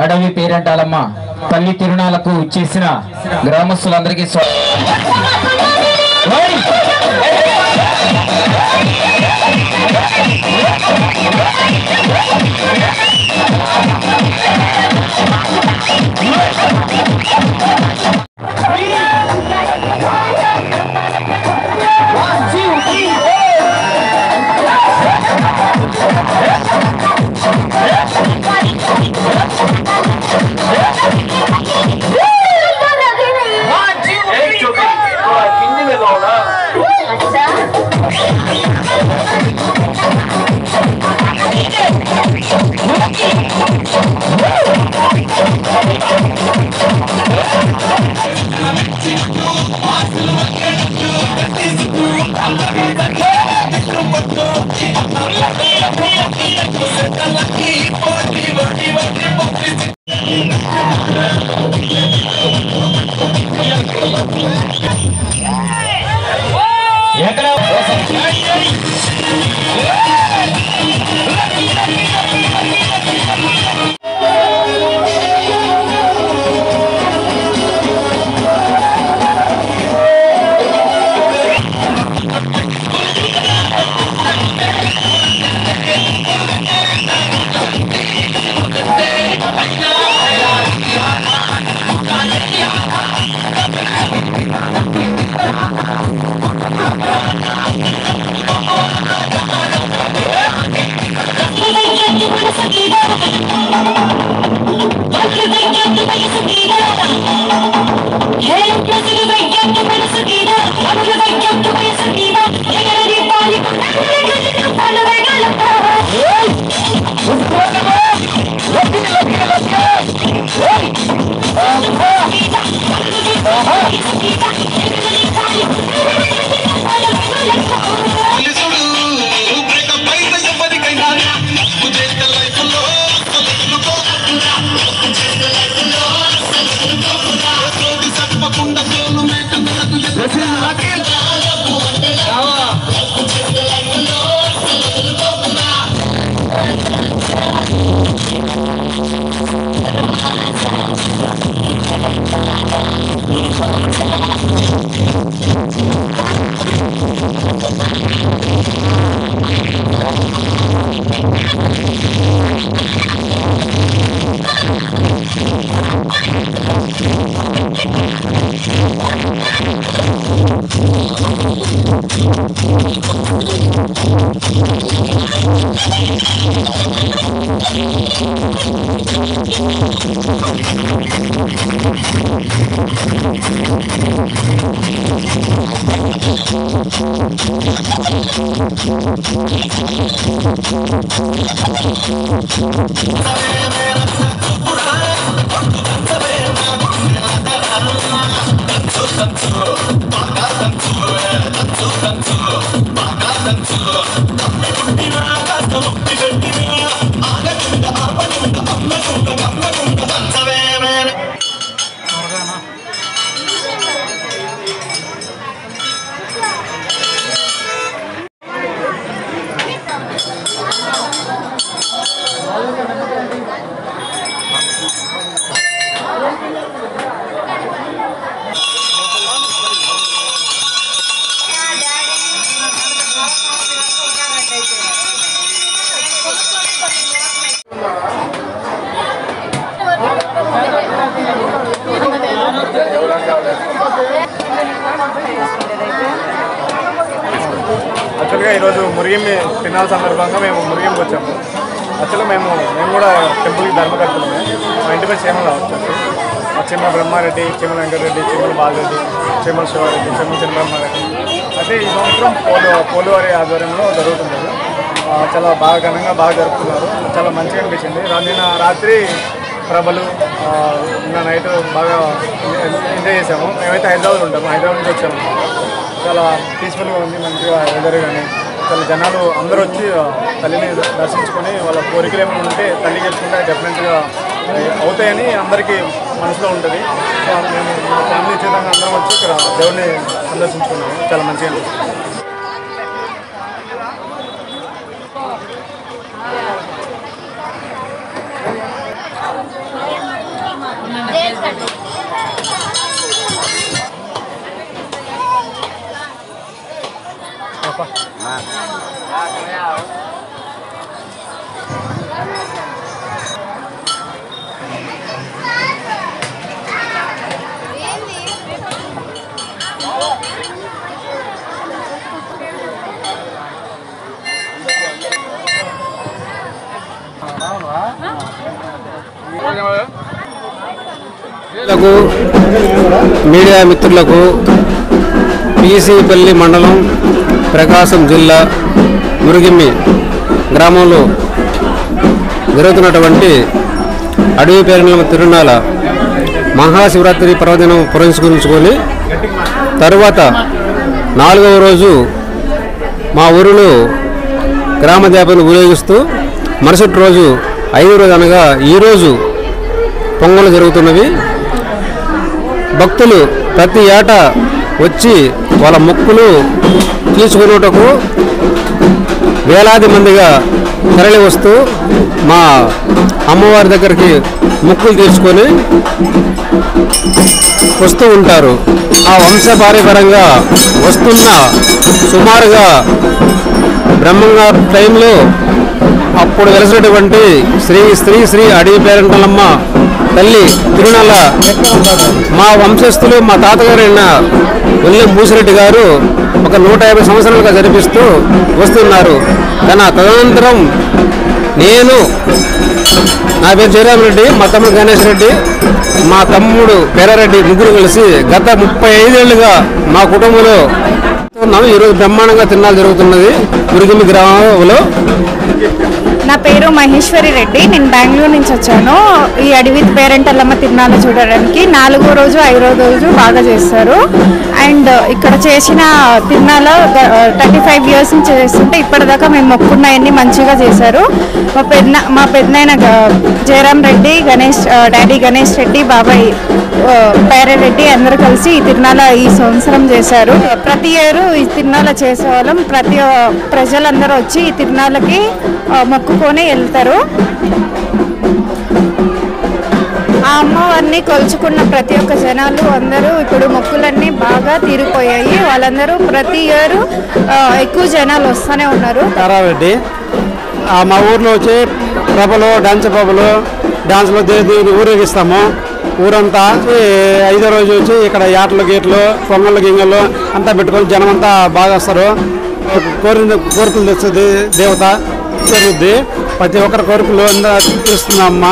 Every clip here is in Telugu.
అడవి పేరంటాలమ్మ తల్లి తిరునాళ్లకు చేసిన గ్రామస్తులందరికీ యాక్చువల్గా ఈరోజు మురియం తినాల సందర్భంగా మేము మురియంకి వచ్చాము. యాక్చువల్గా మేము కూడా టెంపుల్కి ధర్మకర్తలమే. మా ఇంటి పేరు చేమల వచ్చేసి చెమ్మల బ్రహ్మారెడ్డి, చెమ్మల వెంకటరెడ్డి, చెమ్మల బాలరెడ్డి, చెమ్మల శివారెడ్డి, చెమ్మల చిన్న బ్రహ్మారెడ్డి. అయితే ఈ సంవత్సరం పోలువారి ఆధ్వర్యంలో జరుగుతుంది. చాలా బాగా ఘనంగా బాగా జరుపుకున్నారు. చాలా మంచిగా అనిపించింది. నిన్న రాత్రి ప్రభలు నిన్న నైట్ బాగా ఎంజాయ్ చేసాము. మేమైతే హైదరాబాద్ ఉంటాము, హైదరాబాద్ నుంచి వచ్చాము. చాలా పీస్ఫుల్గా ఉంది, మంచిగా వెదర్ కానీ చాలా జనాలు అందరూ వచ్చి తల్లిని దర్శించుకొని వాళ్ళ కోరికలు ఏమైనా ఉంటే తల్లి గెలుచుకుంటే డెఫినెట్గా అవుతాయని అందరికీ మనసులో ఉంటుంది. సో మేము ఫ్యామిలీ చేతంగా అందరం వచ్చి ఇక్కడ దేవుడిని సందర్శించుకున్నాము. చాలా మంచిగా అనిపిస్తుంది. మీడియా మిత్రులకు పీసీపల్లి మండలం ప్రకాశం జిల్లా మురిగిమ్మి గ్రామంలో జరుగుతున్నటువంటి అడవి పేరుల తిరునాళ మహాశివరాత్రి పర్వదినం పురస్కరించుకొని తరువాత 4వ రోజు మా ఊరిలో గ్రామ దేవతను ఊరేగిస్తూ మరుసటి రోజు 5వ రోజు అనగా ఈరోజు పొంగలు జరుగుతున్నవి. భక్తులు ప్రతి ఏటా వచ్చి వాళ్ళ మొక్కులు తీసుకునేటకు వేలాది మందిగా తరలి వస్తూ మా అమ్మవారి దగ్గరికి మొక్కులు తీసుకొని వస్తూ ఉంటారు. ఆ వంశపారంపరంగా వస్తున్న సుమారుగా బ్రహ్మంగారు టైంలో అప్పుడు వెలిసినటువంటి శ్రీ అడవి పేరంటలమ్మ తల్లి తిరునాళ్ళ మా వంశస్థులు మా తాతగారైన ఒల్లెం భూసిరెడ్డి గారు ఒక 150 సంవత్సరాలుగా జరిపిస్తూ వస్తున్నారు. తదనంతరం నా పేరు జయరామరెడ్డి, మా తమ్ముడు గణేష్ రెడ్డి, మా తమ్ముడు పేరారెడ్డి ముగ్గురు కలిసి గత 35 ఏళ్లుగా మా కుటుంబంలో ఈరోజు బ్రహ్మాండంగా తిరునాళ్ళు జరుగుతున్నది మురిగిమ్మి గ్రామంలో. నా పేరు మహేశ్వరి రెడ్డి. నేను బెంగళూరు నుంచి వచ్చాను. ఈ అడవి పేరంటలమ్మ తిరునాళ్ళు చూడడానికి 4వ రోజు 5వ రోజు బాగా చేస్తారు. అండ్ ఇక్కడ చేసిన తిరునాళ్ళు 35 ఇయర్స్ నుంచి చేస్తుంటే ఇప్పటిదాకా మేము మొక్కున్నాయన్నీ మంచిగా చేశారు. మా పెద్దనాయన జయరామ్ రెడ్డి, డాడీ గణేష్ రెడ్డి, బాబాయ్ పేరారెడ్డి అందరూ కలిసి ఈ తిరునాళ్ళ ఈ సంవత్సరం చేశారు. ప్రతి ఇయర్ ఈ తిరునాళ్ళ చేసేవాళ్ళం. ప్రతి ప్రజలందరూ వచ్చి ఈ తిరునాళ్ళకి మొక్కుకొని వెళ్తారు. ఆ అమ్మవారిని కొలుచుకున్న ప్రతి ఒక్క జనాలు అందరూ ఇప్పుడు మొక్కులన్నీ బాగా తీరిపోయాయి. వాళ్ళందరూ ప్రతి ఇయర్ ఎక్కువ జనాలు వస్తూనే ఉన్నారు. తారారెడ్డి మా ఊర్లో వచ్చి ప్రభలు డాన్స్లో దేవుని ఊరేగిస్తాము. ఊరంతా 5వ రోజు వచ్చి ఇక్కడ యాటలు గీట్లు పొంగళ్ళు గింగళ్ళు అంతా పెట్టుకొని జనం అంతా బాగా వస్తారు. కోరికలు తెస్తుంది దేవత జరుగుద్ది. ప్రతి ఒక్కరి కోరికలు అంతా తీరుస్తుందమ్మ.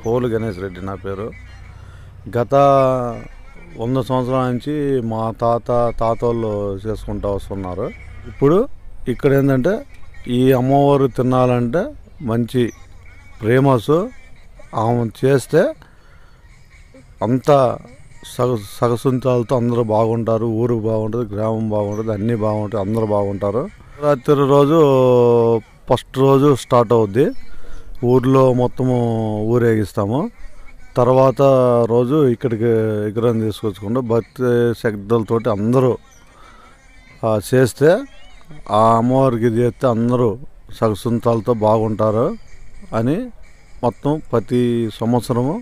పోలు గణేష్ రెడ్డి నా పేరు. గత 100 సంవత్సరాల నుంచి మా తాతోళ్ళు చేసుకుంటూ వస్తున్నారు. ఇప్పుడు ఇక్కడ ఏంటంటే ఈ అమ్మవారు తినాలంటే మంచి ప్రేమసు ఆమె చేస్తే అంత సగసుంతాలతో అందరూ బాగుంటారు. ఊరు బాగుంటుంది, గ్రామం బాగుంటుంది, అన్నీ బాగుంటాయి, అందరూ బాగుంటారు. రాత్రి రోజు ఫస్ట్ రోజు స్టార్ట్ అవుద్ది. ఊర్లో మొత్తము ఊరేగిస్తాము. తర్వాత రోజు ఇక్కడికి విగ్రహం తీసుకొచ్చుకుంటూ భక్తి శక్తులతోటి అందరూ చేస్తే ఆ అమ్మవారికి చేస్తే అందరూ సగసుంతాలతో బాగుంటారు అని మొత్తం ప్రతి సంవత్సరము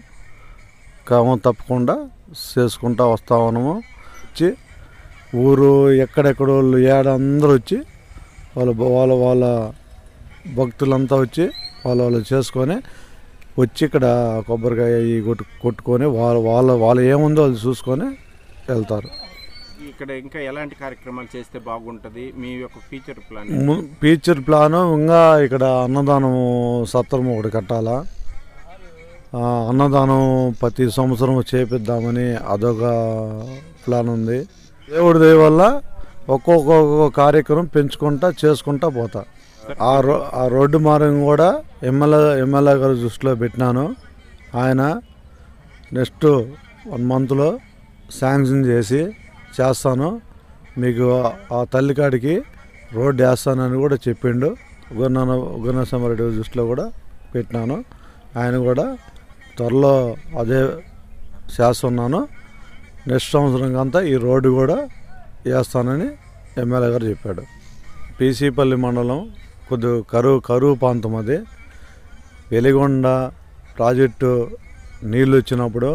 క్రమం తప్పకుండా చేసుకుంటూ వస్తా ఉన్నాము. వచ్చి ఊరు ఎక్కడెక్కడ వాళ్ళు అందరూ వచ్చి వాళ్ళ భక్తులంతా వచ్చి వాళ్ళు చేసుకొని వచ్చి ఇక్కడ కొబ్బరికాయ కొట్టుకొని వాళ్ళు ఏముందో అది చూసుకొని వెళ్తారు. ఇక్కడ ఇంకా ఎలాంటి కార్యక్రమాలు చేస్తే బాగుంటుంది, మీ యొక్క ఫ్యూచర్ ప్లాన్? ఫ్యూచర్ ప్లాను ఇంకా ఇక్కడ అన్నదానం సత్రం ఒకటి కట్టాలా, అన్నదానం ప్రతి సంవత్సరం చేపిద్దామని అదొక ప్లాన్ ఉంది. దేవుడి దయ వల్ల ఒక్కొక్క కార్యక్రమం పెంచుకుంటా చేసుకుంటా పోతా. ఆ రోడ్డు మార్గం కూడా ఎమ్మెల్యే గారు దృష్టిలో పెట్టినాను. ఆయన నెక్స్ట్ 1 మంత్లో శాంక్షన్ చేస్తాను, మీకు ఆ తల్లికాడికి రోడ్డు వేస్తానని కూడా చెప్పిండు. గుణసమారెడ్డి దృష్టిలో కూడా పెట్టినాను. ఆయన కూడా త్వరలో అదే చేస్తున్నాను. నెక్స్ట్ సంవత్సరం అంతా ఈ రోడ్డు కూడా వేస్తానని ఎమ్మెల్యే గారు చెప్పాడు. పీసీపల్లి మండలం కొద్దిగా కరువు ప్రాంతం. అది వెలిగొండ ప్రాజెక్టు నీళ్ళు వచ్చినప్పుడు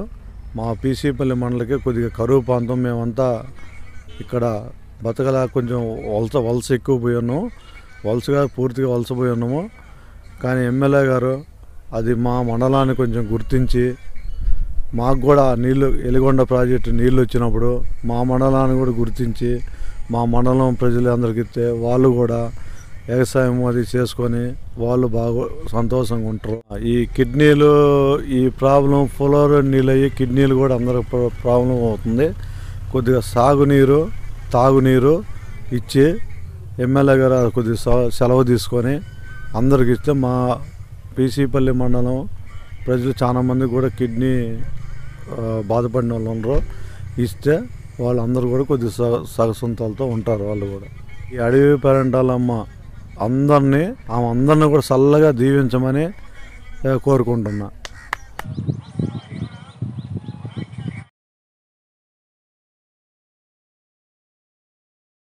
మా పీసీపల్లి మండలికి కొద్దిగా కరువు ప్రాంతం. మేమంతా ఇక్కడ బతకలా కొంచెం వలస ఎక్కువ పోయి ఉన్నాము, వలసగా పూర్తిగా వలసపోయి ఉన్నాము. కానీ ఎమ్మెల్యే గారు అది మా మండలాన్ని కొంచెం గుర్తించి మాకు కూడా వెలిగొండ ప్రాజెక్టు నీళ్ళు వచ్చినప్పుడు మా మండలాన్ని కూడా గుర్తించి మా మండలం ప్రజలందరికీ ఇస్తే వాళ్ళు కూడా వ్యవసాయం అది చేసుకొని వాళ్ళు బాగా సంతోషంగా ఉంటారు. ఈ కిడ్నీలు ఈ ప్రాబ్లం ఫ్లోరైడ్ నీళ్ళు అయ్యి కిడ్నీలు కూడా అందరికి ప్రాబ్లం అవుతుంది. కొద్దిగా సాగునీరు తాగునీరు ఇచ్చి ఎమ్మెల్యే గారు కొద్దిగా సెలవు తీసుకొని అందరికి ఇస్తే మా పీసీపల్లి మండలం ప్రజలు చాలామంది కూడా కిడ్నీ బాధపడిన వాళ్ళు ఉండరు. ఇస్తే వాళ్ళందరూ కూడా కొద్దిగా సగసొంతాలతో ఉంటారు. వాళ్ళు కూడా ఈ అడవి పేరెంటాలమ్మ అందరినీ కూడా చల్లగా దీవించమని కోరుకుంటున్నా.